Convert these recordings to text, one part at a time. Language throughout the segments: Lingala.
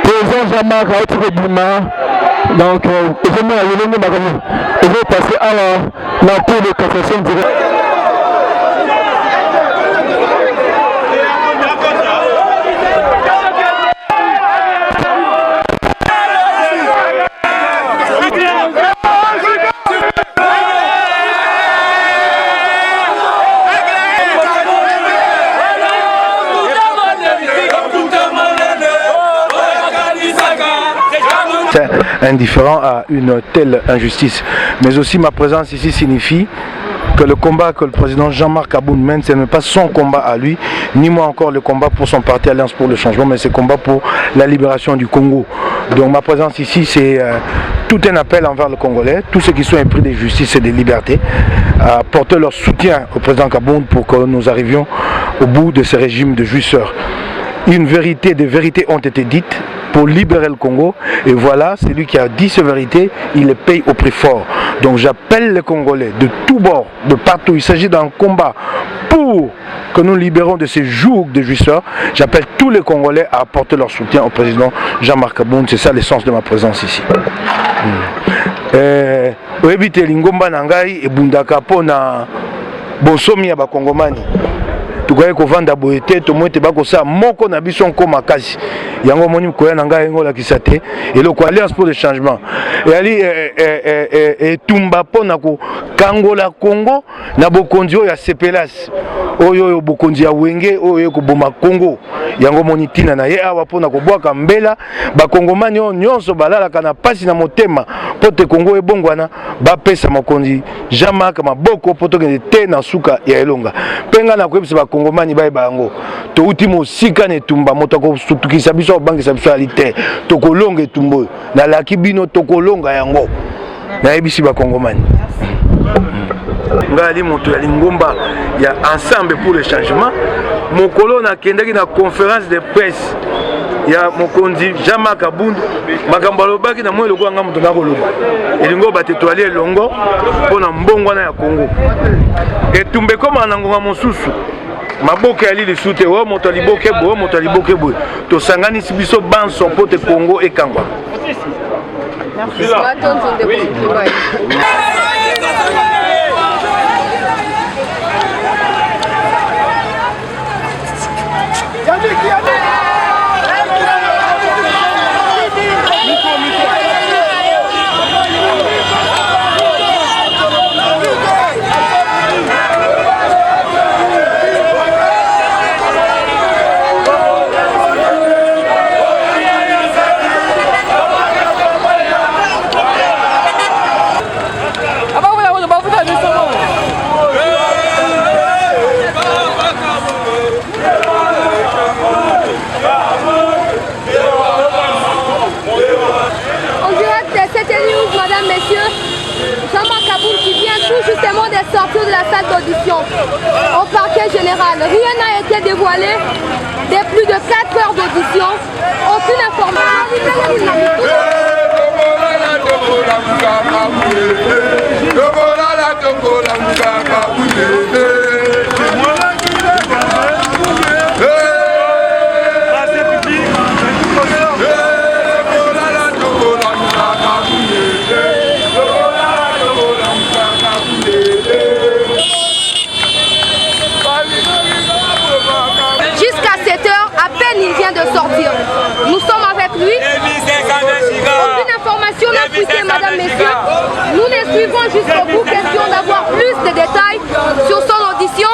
président Jean-Marc a été rebima. Donc, je vais passer à la cour de cassation directe. Indifférent à une telle injustice. Mais aussi ma présence ici signifie que le combat que le président Jean-Marc Aboun mène, ce n'est pas son combat à lui, ni moi encore le combat pour son parti Alliance pour le changement, mais c'est le combat pour la libération du Congo. Donc ma présence ici, c'est tout un appel envers le Congolais, tous ceux qui sont épris de justice et de liberté, à porter leur soutien au président Kaboun pour que nous arrivions au bout de ce régime de jouisseurs. Des vérités ont été dites pour libérer le Congo, et voilà, celui qui a dit ces vérités, il les paye au prix fort. Donc j'appelle les Congolais de tous bords, de partout, il s'agit d'un combat pour que nous libérons de ces jougs de jouisseurs. J'appelle tous les Congolais à apporter leur soutien au président Jean-Marc Aboun. C'est ça l'essence de ma présence ici. Oebite lingomba nangai e bundaka pona bonsomi ya bakongomani. Tukoye kovanda boyete tomote bakosa moko na biso nko makasi yango moni koya na ngai ngola kisate eloko Alliance pour le changement yali tumba pona ko kangola Congo na bokonzi ya sepelas oyo bokonzi ya wenge oyo ko boma Congo yango moni tina na ye awa pona ko bwaka mbela bakongomani o nyonso balala kana pasi na motema pote Congo ebongwana bapesa mokonzi Jean-Marc maboko poto ke te na suka ya elonga penga na kwebisa Kongomani baye bango to utimo sika ne tumba moto ko sutukisa biso bangisa biso alite to kolonga etumbo na laki bino to kolonga yango na ebisi ba Kongomani ngali moto ya lingomba ya ensemble pour le changement mokolo na kendaki na conférence de presse ya mokonzi Jean-Marc Aboun makambo alobaki na mwe lokwa ngamu tona koloba elingo batetwali elongo pona mbongwana ya Congo etumbe koma na ngonga mosusu maboke ali le soute o moto liboke bo to sangani sibiso banso pote Congo e kangwa. Justement des sorties de la salle d'audition au parquet général. Rien n'a été dévoilé des plus de 4 heures d'audition. Aucune information. Il vient de sortir. Nous sommes avec lui. Aucune information n'a fuité, madame, messieurs. Nous les suivons jusqu'au bout. Question d'avoir plus de détails sur son audition.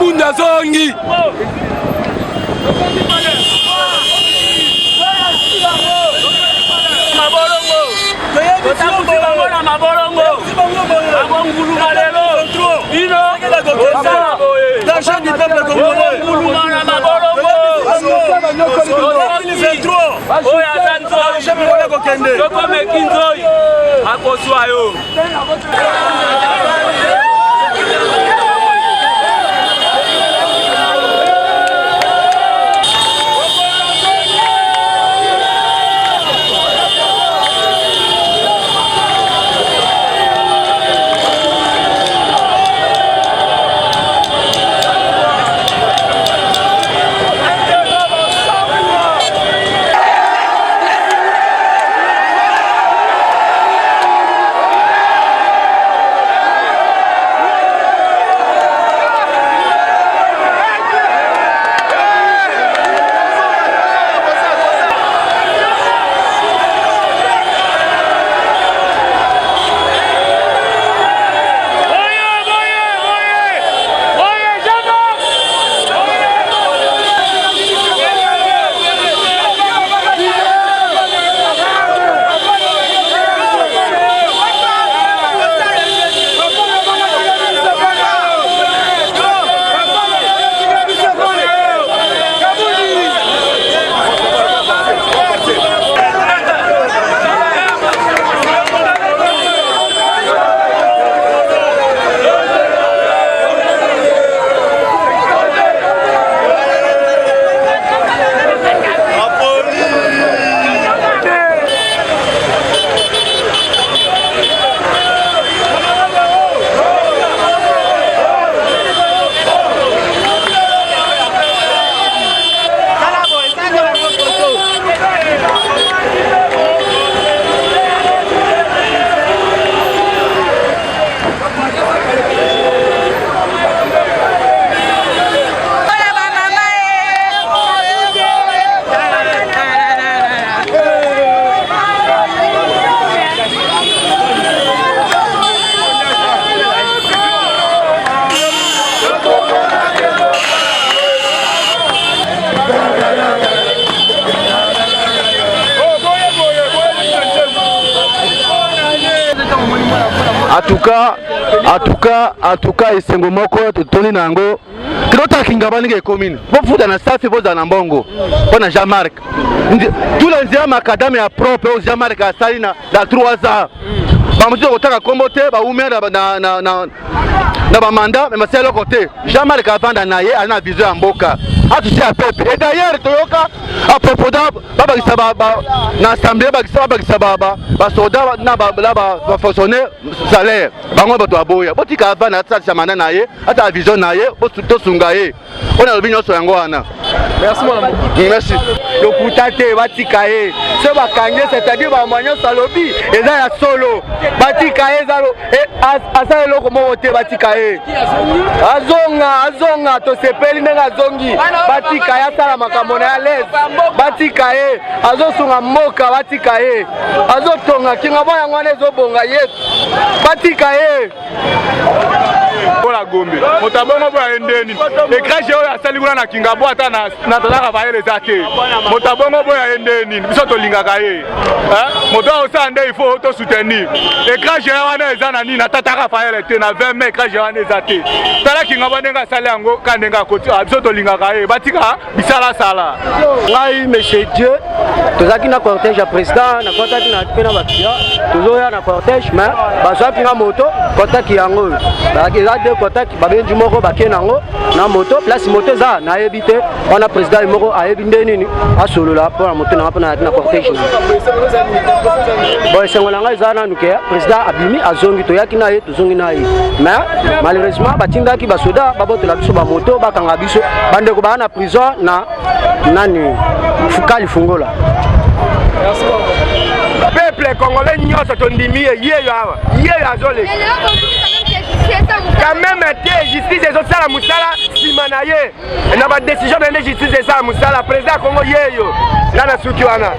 Bunda zongi. L'argent du peuple congolais. En tout cas, esengo moko toni nango. Kilota kingabani ke commune. Bo futa na safi bo za na mbongo. Bona Jean-Marc. Tout les nzia makadame ya propre au Jean-Marc asali na 3 ans. Ba mutu kotaka kombote ba umera na ba mandat mais c'est le côté. Jean-Marc avanda na ye ana vision ya mboka. Atu si a peuple. Et d'ailleurs toyoka à propos da baba kisaba na assemblée ba kisaba ba soda na ba fonctionnaire salaire. Bango bato aboya. Botika avanda ata chamana na ye, ata vision na ye, to sunga ye. On a le vignon so yango wana. Merci mon amour. Merci. Le kutate batika ye. Ce bakange c'est-à-dire ba manyo salobi eza ya solo. Batika ye zalo asa eloko moko te batika ye. Azonga to sepeli ndenga zongi. Batika ya sala makambo na ya les. Batika ye azosunga mboka batika ye. Azotonga kinga baya ngwane ezobonga yetu. Batika ye. Bola Gombe. Motabongo boya endeni. Ekraje oyo asali kuna na kingabo ata na tolaka baele zate. Motabongo boya endeni. Biso to lingaka ye. Moto osa ande il faut to soutenir. Ekraje wana ezana ni na tataka faele te na 20 mai ekraje wana ezate. Tala kingabo ndenga sali yango kandenga koti biso to lingaka ye. Batika bisala sala. Ngai monsieur Dieu. Tozaki na cortège ya président na kotaki na pena bakia. Tozoya na cortège mais bazaki na moto kotaki yango. Eza de kotaki babenji moko bakenango na moto place moto za na yebite wana président moko ayebi ndeni asolola pour la moto na pona na cortège. Bon sengola ngai za na nuke président abimi azongi to yaki na ye tozongi na ye. Mais malheureusement batindaki basoda babotela biso ba moto bakanga biso bande ko ba na prison na nani Fukali Fungola. Peuple congolais nyonso tondimi ye yawa. Ye azole. Quand même justice et ça la musala simanaye. Et na ba décision de justice et ça la musala président Congo yeyo. Là na suki wana.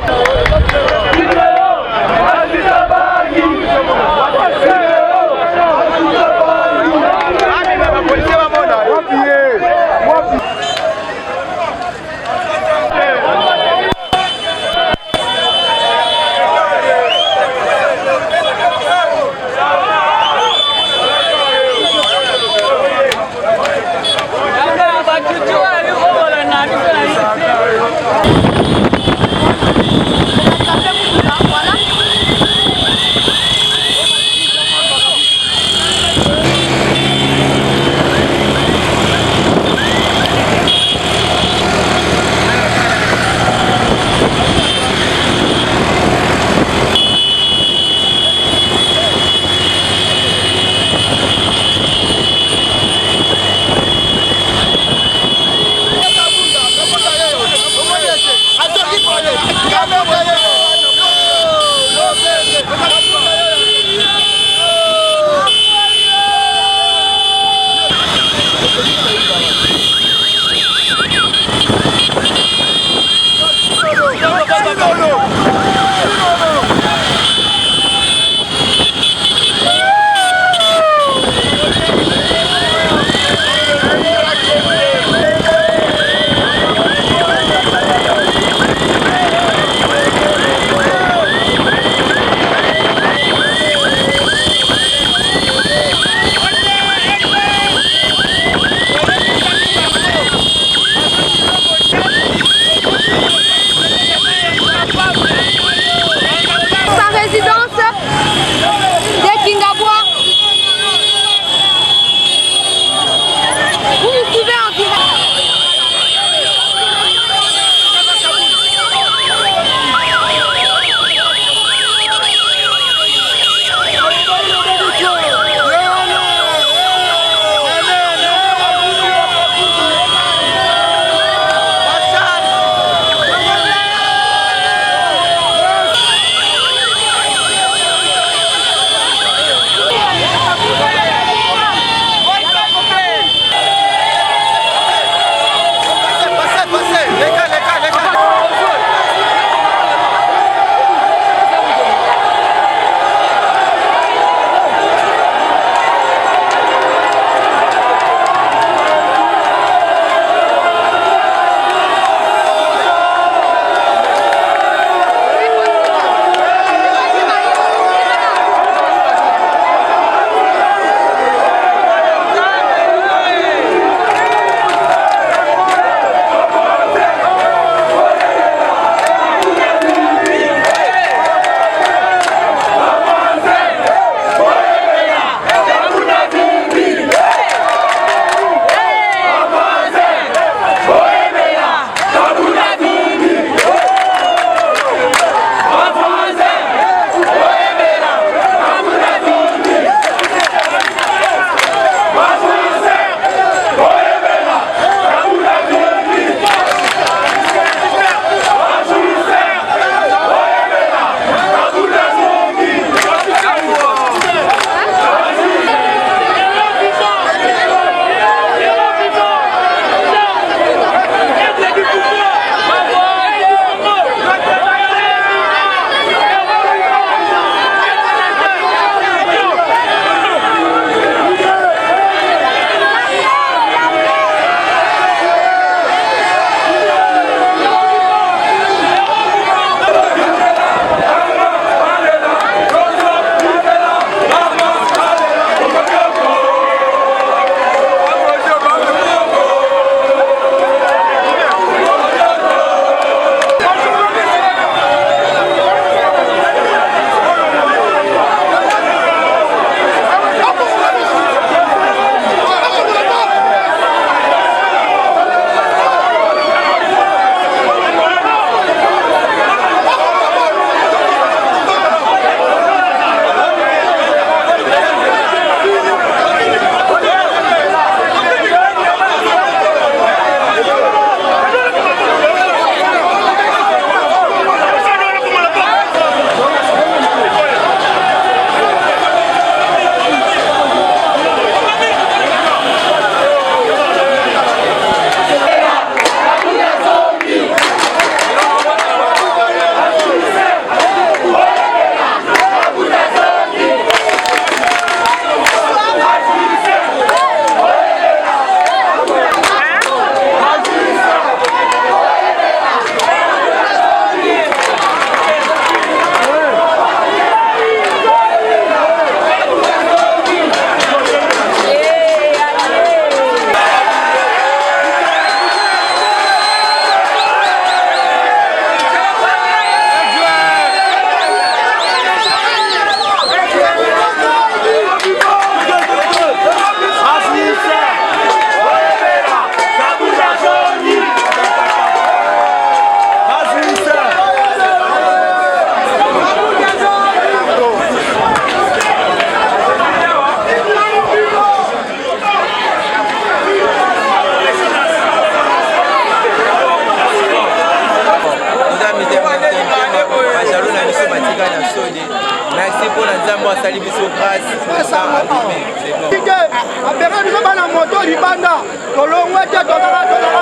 na moto libanda tolongwe te tozala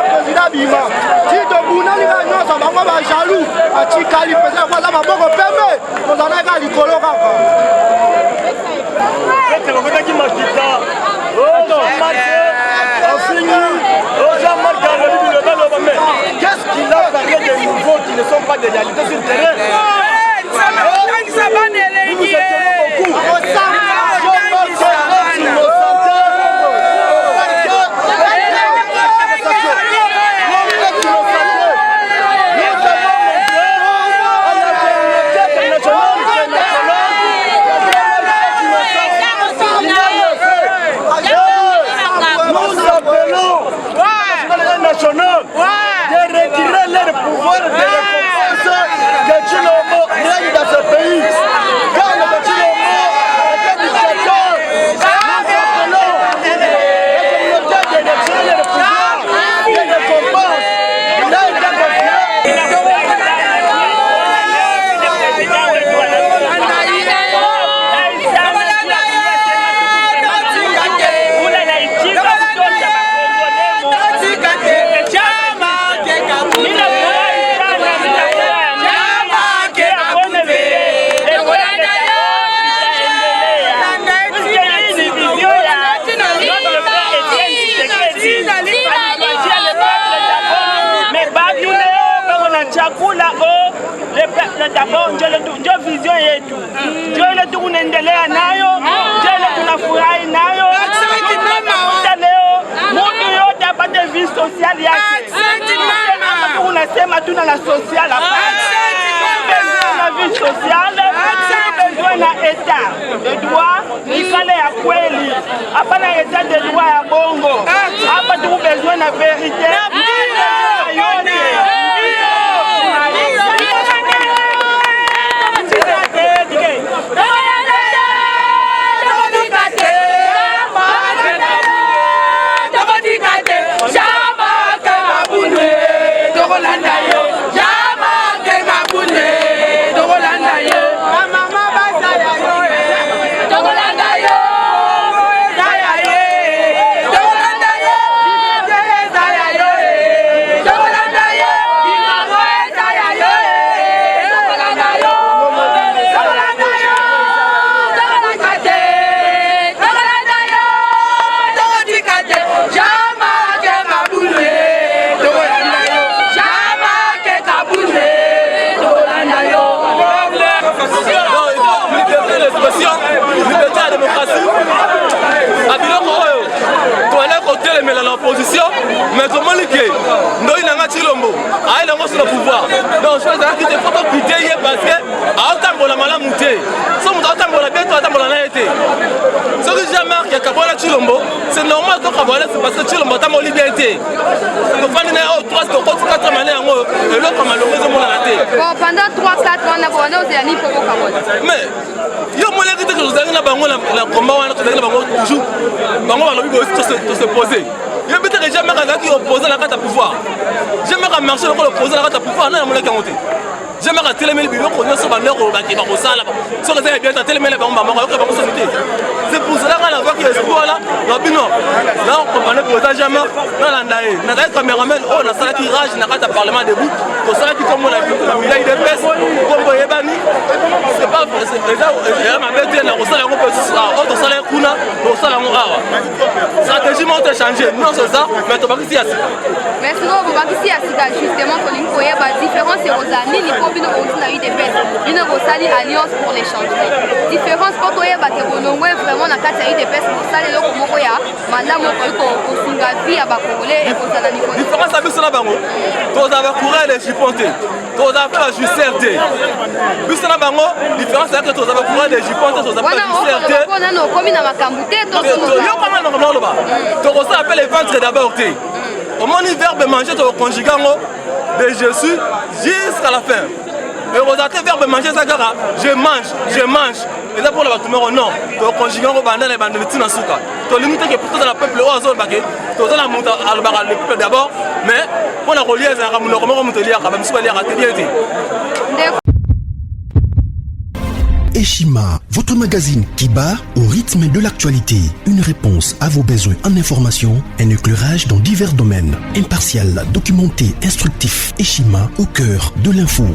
président bima si tobunani ka nyonso bango bajaloux atikali pesa kwaza maboko pembe tozalaka likolo kaka qu'est-ce qu'il a parlé de nouveaux qui ne sont pas des réalités sur le terrain? De retirer leur pouvoir de récompense que Tshilombo règne dans ce pays. Quand le Tshilombo était dictateur, nous appelons les communautés de retirer leur pouvoir de récompense. Il a été d'abord ndio vision yetu ndio ile tunaendelea nayo ndio ile tunafurahi nayo leo mtu yote apate vie sociale yake tunasema tuna la sociale hapa na vie sociale besoin na état de droit ikale ya kweli hapa na état de droit ya bongo hapa tu besoin na vérité l'opposition, mais comment le que nous il a Tshilombo, il a le pouvoir. Donc je pense qu'il faut pas quitter parce que à autant pour la malamouté, sans autant pour la bête, autant pour la naïveté. Ce que j'ai remarqué à Tshilombo, c'est normal que Kabbalah c'est parce que Tshilombo a mon liberté. Donc pendant 3-4 années, et l'autre malheureusement la raté. Bon, pendant 3-4 ans, on a dit pour Kabbalah. Mais yo mo la kite que vous avez na bango la combat wana to bango toujours bango ba lobi to se poser. Yo bete que jamais quand qui opposé la carte à pouvoir. Jamais quand marcher le opposé la carte à pouvoir na mo la kangote. Jamais quand télémel bi ko nyoso ba ndeko ba ki ba ko sala. So que ça bien télémel ba mba ko ba ko sanité. C'est pour cela qu'on a vu que ce là Robino. Là on comprend pour ça jamais dans la ndaye. Na ta cameraman oh na sala qui rage na carte parlement debout. Pour ça qui comme on a vu la idée de pèse comme yebani. C'est pas déjà ma bête na ko sala ko autre salaire kuna ko sala mo awa. Stratégie monte changer. Non c'est ça mais to ba ki siasi. Mais sinon vous ba ki siasi justement pour l'infoyer ba différence et Rosani ni ko bino ko na idée pèse. Bino ko sali alliance pour les changements. Différence pour to yeba ke bonongwe vraiment na kati ya IDPS kosala eloko moko ya manda moko kosunga vie ya bakongolais ekozala niveau différence abiso na bango tozala bakura les jiponte tozala mpe bajuster te biso na bango différence yake tozala bakura les jiponte tozala mpe bajuster te nano okomi na makambo te yokama nakomna oloba tokosala mpe le ventre d'abord te omoni verbe manger tokoconjugue yango de Jésus jusqu'à la fin. Et vous avez verbe manger ça gara, je mange. Et là pour la batumero non, to conjuguer au bandana et bandana tina suka. To limite que pour tout le peuple au zone baké, to la monta al baral le peuple d'abord, mais pour la relier ça ramuno comment monter lier, même si on lier à télé. Eshima, votre magazine qui bat au rythme de l'actualité. Une réponse à vos besoins en information, un éclairage dans divers domaines. Impartial, documenté, instructif. Eshima au cœur de l'info.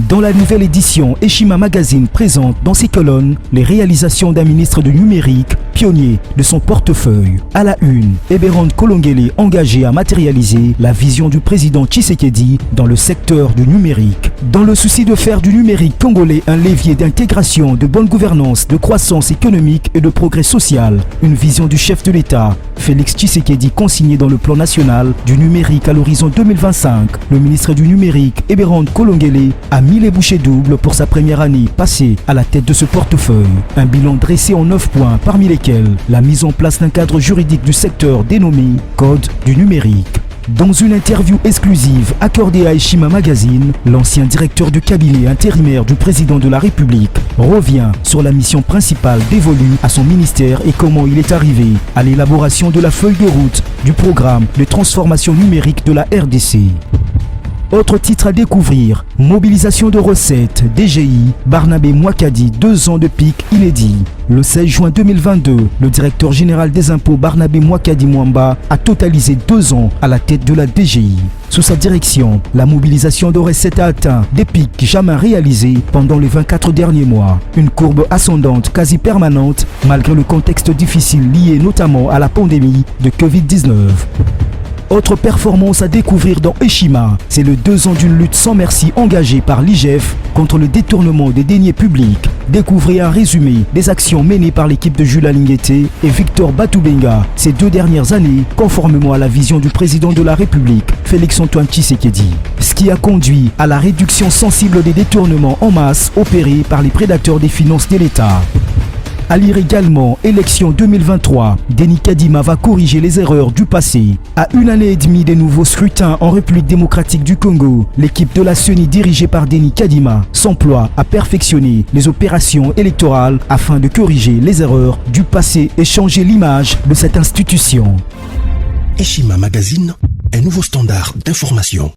Dans la nouvelle édition, Eshima Magazine présente dans ses colonnes les réalisations d'un ministre du numérique, pionnier de son portefeuille. À la une, Eberhard Kolongele engagé à matérialiser la vision du président Tshisekedi dans le secteur du numérique. Dans le souci de faire du numérique congolais un levier d'intégration, de bonne gouvernance, de croissance économique et de progrès social, une vision du chef de l'État, Félix Tshisekedi consignée dans le plan national du numérique à l'horizon 2025. Le ministre du numérique, Eberhard Kolongele, a mis les bouchées doubles pour sa première année passée à la tête de ce portefeuille. Un bilan dressé en 9 points, parmi lesquels la mise en place d'un cadre juridique du secteur dénommé Code du numérique. Dans une interview exclusive accordée à Eshima Magazine, l'ancien directeur de cabinet intérimaire du président de la République revient sur la mission principale dévolue à son ministère et comment il est arrivé à l'élaboration de la feuille de route du programme de transformation numérique de la RDC. Autre titre à découvrir, mobilisation de recettes, DGI, Barnabé Mouakadi, 2 ans de pic inédit. Le 16 juin 2022, le directeur général des impôts Barnabé Mouakadi Mwamba a totalisé 2 ans à la tête de la DGI. Sous sa direction, la mobilisation de recettes a atteint des pics jamais réalisés pendant les 24 derniers mois. Une courbe ascendante quasi permanente malgré le contexte difficile lié notamment à la pandémie de Covid-19. Autre performance à découvrir dans Eshima, c'est le 2 ans d'une lutte sans merci engagée par l'IGF contre le détournement des deniers publics. Découvrez un résumé des actions menées par l'équipe de Jules Alinguete et Victor Batoubenga ces 2 dernières années, conformément à la vision du président de la République, Félix-Antoine Tshisekedi. Ce qui a conduit à la réduction sensible des détournements en masse opérés par les prédateurs des finances de l'État. À lire également, élection 2023, Denis Kadima va corriger les erreurs du passé. À 1 année et demie des nouveaux scrutins en République démocratique du Congo, l'équipe de la CENI dirigée par Denis Kadima s'emploie à perfectionner les opérations électorales afin de corriger les erreurs du passé et changer l'image de cette institution. Eshima Magazine, un nouveau standard d'information.